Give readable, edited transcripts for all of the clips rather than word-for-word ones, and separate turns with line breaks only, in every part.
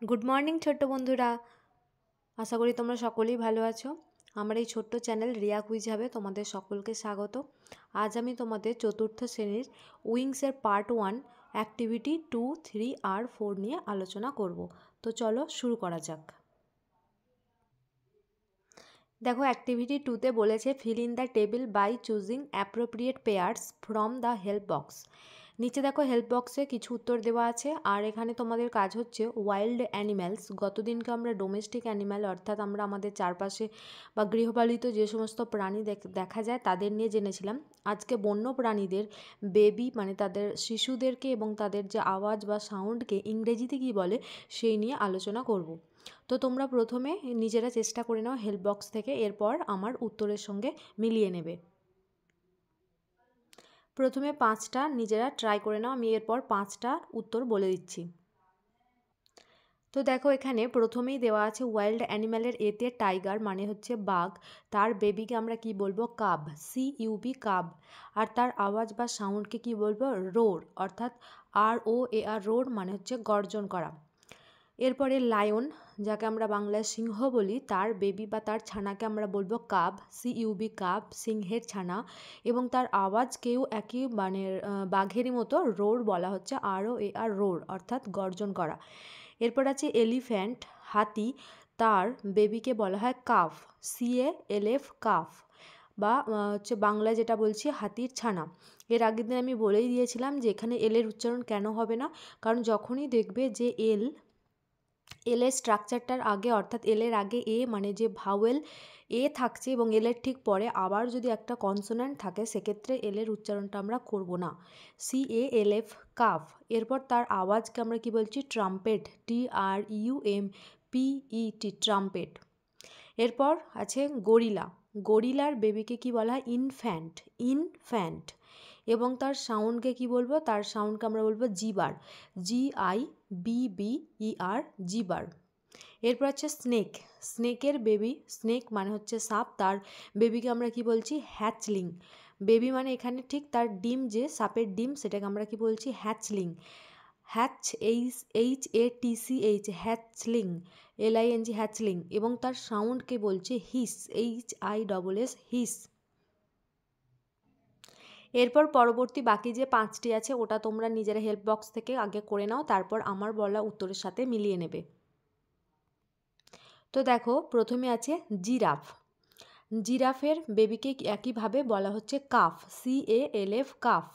Good morning ছোট্ট বন্ধুরা, আশা করি তোমরা সকলেই ভালো আছো। আমার এই ছোট্ট চ্যানেল রিয়া কুইজ হবে তোমাদের সকলকে স্বাগত। আজ আমি তোমাদের চতুর্থ শ্রেণীর উইংসের পার্ট 1 অ্যাক্টিভিটি 2, 3 আর 4 নিয়ে আলোচনা করব। তো চলো শুরু করা যাক। দেখো, অ্যাক্টিভিটি 2তে বলেছে fill in the table by choosing appropriate pairs from the help box. নিচে দেখো হেল্প বক্সে কিছু উত্তর দেওয়া আছে, আর এখানে তোমাদের কাজ হচ্ছে ওয়াইল্ড অ্যানিম্যালস। গতদিনকে আমরা ডোমেস্টিক অ্যানিম্যাল অর্থাৎ আমরা আমাদের চারপাশে বা গৃহপালিত যে সমস্ত প্রাণী দেখা যায় তাদের নিয়ে জেনেছিলাম। আজকে বন্য প্রাণীদের বেবি মানে তাদের শিশুদেরকে এবং তাদের যে আওয়াজ বা সাউন্ডকে ইংরেজিতে কী বলে সেই নিয়ে আলোচনা করব। তো তোমরা প্রথমে নিজেরা চেষ্টা করে নাও হেল্প বক্স থেকে, এরপর আমার উত্তরের সঙ্গে মিলিয়ে নেবে। প্রথমে 5টা নিজেরা ট্রাই করে নাও, আমি এরপর 5টা উত্তর বলে দিচ্ছি। তো দেখো, এখানে প্রথমেই দেওয়া আছে ওয়াইল্ড অ্যানিম্যালের এতে টাইগার মানে হচ্ছে বাঘ, তার বেবিকে আমরা কি বলবো কাব, CUB কাব। আর তার আওয়াজ বা সাউন্ডকে কি বলবো রোর, অর্থাৎ ROAR রোর মানে হচ্ছে গর্জন করা। এরপরে লায়ন, যাকে আমরা বাংলায় সিংহ বলি, তার বেবি বা তার ছানাকে আমরা বলবো কাব, CUB কাব, সিংহের ছানা। এবং তার আওয়াজকেও একই মানে বাঘেরই মতো রোর বলা হচ্ছে, ROAR রোর অর্থাৎ গর্জন করা। এরপর আছে এলিফ্যান্ট, হাতি, তার বেবিকে বলা হয় কাফ, CALF কাফ, বা হচ্ছে বাংলায় যেটা বলছি হাতির ছানা। এর আগের দিন আমি বলেই দিয়েছিলাম যে এখানে এলের উচ্চারণ কেন হবে না, কারণ যখনই দেখবে যে এলের স্ট্রাকচারটার আগে অর্থাৎ এলের আগে এ মানে যে ভাওয়েল এ থাকছে এবং এলের ঠিক পরে আবার যদি একটা কনসোন্যান্ট থাকে সেক্ষেত্রে এলের উচ্চারণটা আমরা করব না, CALF কাফ। এরপর তার আওয়াজকে আমরা কি বলছি ট্রাম্পেট, TRUMPET ট্রাম্পেট। এরপর আছে গরিলা, গরিলার বেবিকে কি বলা হয় ইনফ্যান্ট। এবং তার সাউন্ডকে কি বলবো, তার সাউন্ডকে আমরা বলবো জিবার, GIBBER জিবার। এরপর আছে স্নেকের বেবি, স্নেক মানে হচ্ছে সাপ, তার বেবিকে আমরা কি বলছি হ্যাচলিং। বেবি মানে এখানে ঠিক তার ডিম, যে সাপের ডিম সেটাকে আমরা কি বলছি হ্যাচলিং, HATCH হ্যাচলিং, LING হ্যাচলিং। এবং তার সাউন্ডকে বলছে হিস, HISS হিস। এরপর পরবর্তী বাকি যে 5টি আছে ওটা তোমরা নিজেরা হেল্প বক্স থেকে আগে করে নাও, তারপর আমার বলা উত্তরের সাথে মিলিয়ে নেবে। তো দেখো, প্রথমে আছে জিরাফ, জিরাফের বেবিকে একইভাবে বলা হচ্ছে কাফ, CALF কাফ।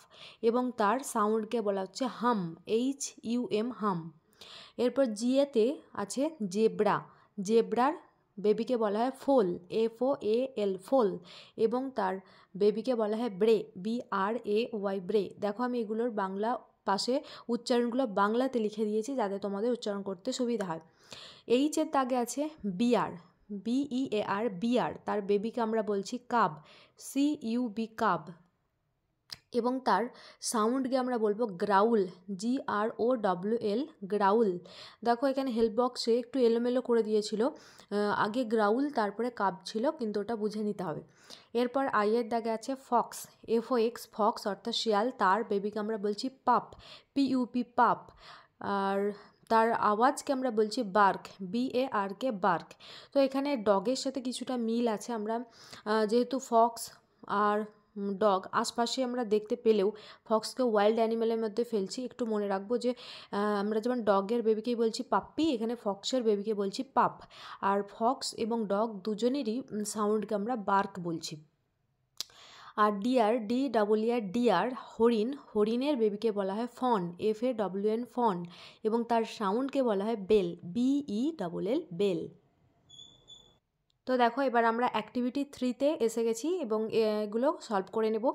এবং তার সাউন্ডকে বলা হচ্ছে হাম, HUM হাম। এরপর জিয়েতে আছে জেব্রা, জেব্রার বেবিকে বলা হয় ফোল, FOAL ফোল। এবং তার বেবিকে বলা হয় BRAY ব্রে। দেখো, আমি এগুলোর বাংলা পাশে উচ্চারণগুলো বাংলাতে লিখে দিয়েছি যাতে তোমাদের উচ্চারণ করতে সুবিধা হয়। এইচের দাগে আছে বিয়ার, BEAR বিয়ার, তার বেবিকে আমরা বলছি কাব, CUB কাব। এবং তার সাউন্ডকে আমরা বলবো গ্রাউল, GROWL গ্রাউল। দেখো, এখানে হেল্প বক্সে একটু এলোমেলো করে দিয়েছিল, আগে গ্রাউল তারপরে কাব ছিল, কিন্তু ওটা বুঝে নিতে হবে। এরপর আইয়ের দাগে আছে ফক্স, FOX ফক্স অর্থাৎ শিয়াল, তার বেবিকে আমরা বলছি পাপ, PUP পাপ। আর তার আওয়াজকে আমরা বলছি বার্ক, BARK বার্ক। তো এখানে ডগের সাথে কিছুটা মিল আছে, আমরা যেহেতু ফক্স আর ডগ আশপাশে আমরা দেখতে পেলেও ফক্সকে ওয়াইল্ড অ্যানিম্যালের মধ্যে ফেলছি। একটু মনে রাখবো যে আমরা যেমন ডগের বেবিকেই বলছি পাপ্পি, এখানে ফক্সের বেবিকে বলছি পাপ। আর ফক্স এবং ডগ দুজনেরই সাউন্ডকে আমরা বার্ক বলছি। আর ডিয়ার, DEER ডিয়ার, হরিণ, হরিণের বেবিকে বলা হয় ফন, FAWN ফন। এবং তার সাউন্ডকে বলা হয় বেল, BELL বেল। তো দেখো, এবার আমরা অ্যাক্টিভিটি 3তে এসে গেছি এবং এগুলো সলভ করে নেব।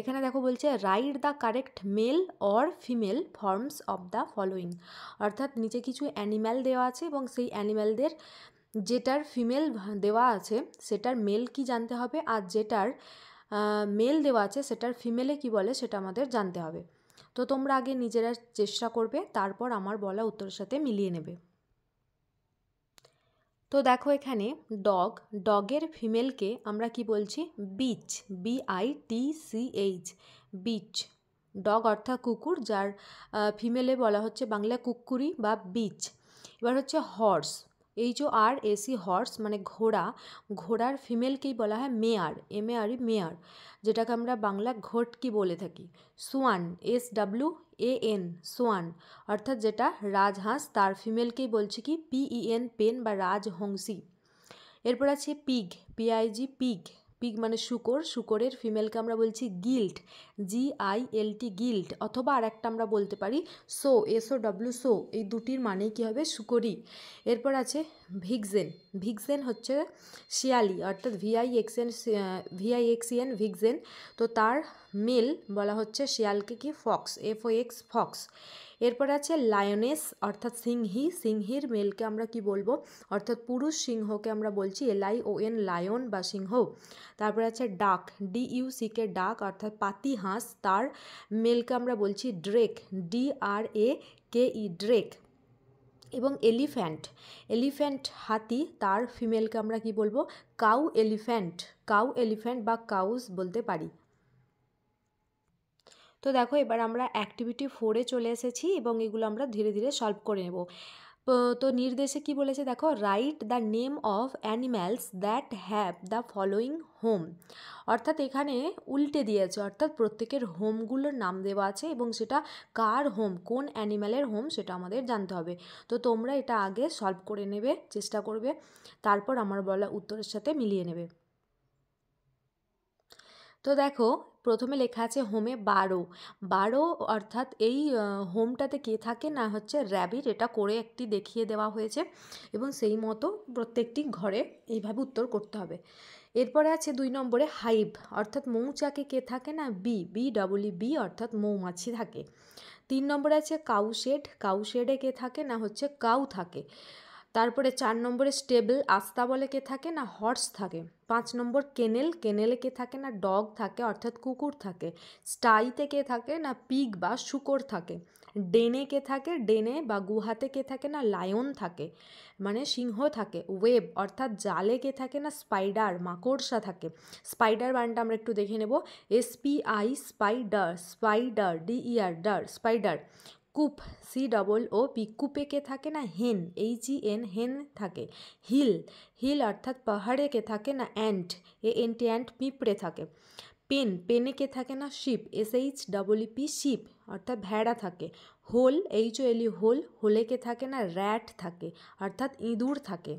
এখানে দেখো বলছে write the correct male or female forms of the following. অর্থাৎ নিচে কিছু অ্যানিম্যাল দেওয়া আছে এবং সেই অ্যানিম্যালদের যেটার ফিমেল দেওয়া আছে সেটার মেল কি জানতে হবে, আর যেটার মেল দেওয়া আছে সেটার ফিমেলে কি বলে সেটা আমাদের জানতে হবে। তো তোমরা আগে নিজেরা চেষ্টা করবে, তারপর আমার বলা উত্তরের সাথে মিলিয়ে নেবে। তো দেখো, এখানে ডগের ফিমেলকে আমরা কি বলছি বিচ, BITCH বিচ। ডগ অর্থাৎ কুকুর, যার ফিমেলে বলা হচ্ছে বাংলা কুকুরি বা বিচ। এবার হচ্ছে হর্স, HORSE হর্স মানে ঘোড়া, ঘোড়ার ফিমেলকেই বলা হয় মেয়ার, MARE মেয়ার, যেটাকে আমরা বাংলা ঘটকি বলে থাকি। সোয়ান, SWAN সোয়ান, অর্থাৎ যেটা রাজহাঁস, তার ফিমেলকেই বলছি কি PEN পেন বা রাজহংসী। এরপর আছে পিগ, PIG পিগ, পিগ মানে শুকর, শুকরের ফিমেলকে আমরা বলছি গিল্ট, GILT গিল্ট, অথবা আর একটা আমরা বলতে পারি SOW সো, এই দুটির মানেই কী হবে শুকরি। এরপর আছে ভিক্সেন, ভিক্সেন হচ্ছে শিয়ালি, অর্থাৎ VIXEN ভিক্সেন, তো তার মেল বলা হচ্ছে শিয়ালকে কি ফক্স, FOX ফক্স। এরপর আছে লায়নেস অর্থাৎ সিংহী, সিংহীর মেলকে আমরা কি বলবো, অর্থাৎ পুরুষ সিংহকে আমরা বলছি LION লায়ন বা সিংহ। তারপর আছে ডাক, DUCK ডাক, অর্থাৎ পাতি হাঁস, তার মেলকে আমরা বলছি ড্রেক, DRAKE ড্রেক। এবং এলিফ্যান্ট, এলিফ্যান্ট হাতি, তার ফিমেলকে আমরা কি বলবো কাউ এলিফ্যান্ট, কাউ এলিফ্যান্ট বা কাউস বলতে পারি। তো দেখো এবার আমরা অ্যাক্টিভিটি 4-এ চলে এসেছি এবং এগুলো আমরা ধীরে ধীরে সলভ করে নেব। তো নির্দেশে কি বলেছে দেখো, write the name of animals that have the following home, অর্থাৎ এখানে উল্টে দিয়েছে, অর্থাৎ প্রত্যেকের হোমগুলোর নাম দেওয়া আছে এবং সেটা কার হোম, কোন অ্যানিম্যালের হোম সেটা আমাদের জানতে হবে। তো তোমরা এটা আগে সলভ করে নেবে, চেষ্টা করবে, তারপর আমার বলা উত্তরের সাথে মিলিয়ে নেবে। তো দেখো প্রথমে লেখা আছে হোমে 12 অর্থাৎ এই হোমটাতে কে থাকে না হচ্ছে র্যাবিট, এটা করে একটি দেখিয়ে দেওয়া হয়েছে এবং সেই মতো প্রত্যেকটি ঘরে এইভাবে উত্তর করতে হবে। এরপরে আছে 2 নম্বরে হাইভ, অর্থাৎ মৌচাকে কে থাকে না BEE অর্থাৎ মৌমাছি থাকে। 3 নম্বরে আছে কাউশেড, কাউশেডে কে থাকে না হচ্ছে কাউ থাকে। তারপরে 4 নম্বরে স্টেবল, আস্তাবলে কে থাকে না হর্স থাকে। 5 নম্বর কেনেল, কেনেলে কে থাকে না ডগ থাকে অর্থাৎ কুকুর থাকে। স্টাইতে কে থাকে না পিগ বা শূকর থাকে। ডেনে কে থাকে, ডেনে বা গুহাতে কে থাকে না লায়ন থাকে মানে সিংহ থাকে। ওয়েব অর্থাৎ জালে কে থাকে না স্পাইডার মাকড়সা থাকে। স্পাইডার বানটা আমরা একটু দেখে নেব, SPI spider, spider DER der spider. কূপ, COOP কূপে কে থাকে না হেন, HEN হেন থাকে। হিল, হিল অর্থাৎ পাহাড়ে কে থাকে না অ্যান্ট, ANT অ্যান্ট পিঁপড়ে থাকে। পেন, পেনে কে থাকে না শিপ, SHEEP শিপ অর্থাৎ ভেড়া থাকে। হোল, HOLE হোল, হোলে কে থাকে না র্যাট থাকে অর্থাৎ ইঁদুর থাকে।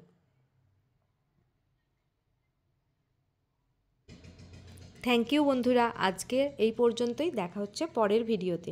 থ্যাংক ইউ বন্ধুরা, আজকে এই পর্যন্তই, দেখা হচ্ছে পরের ভিডিওতে।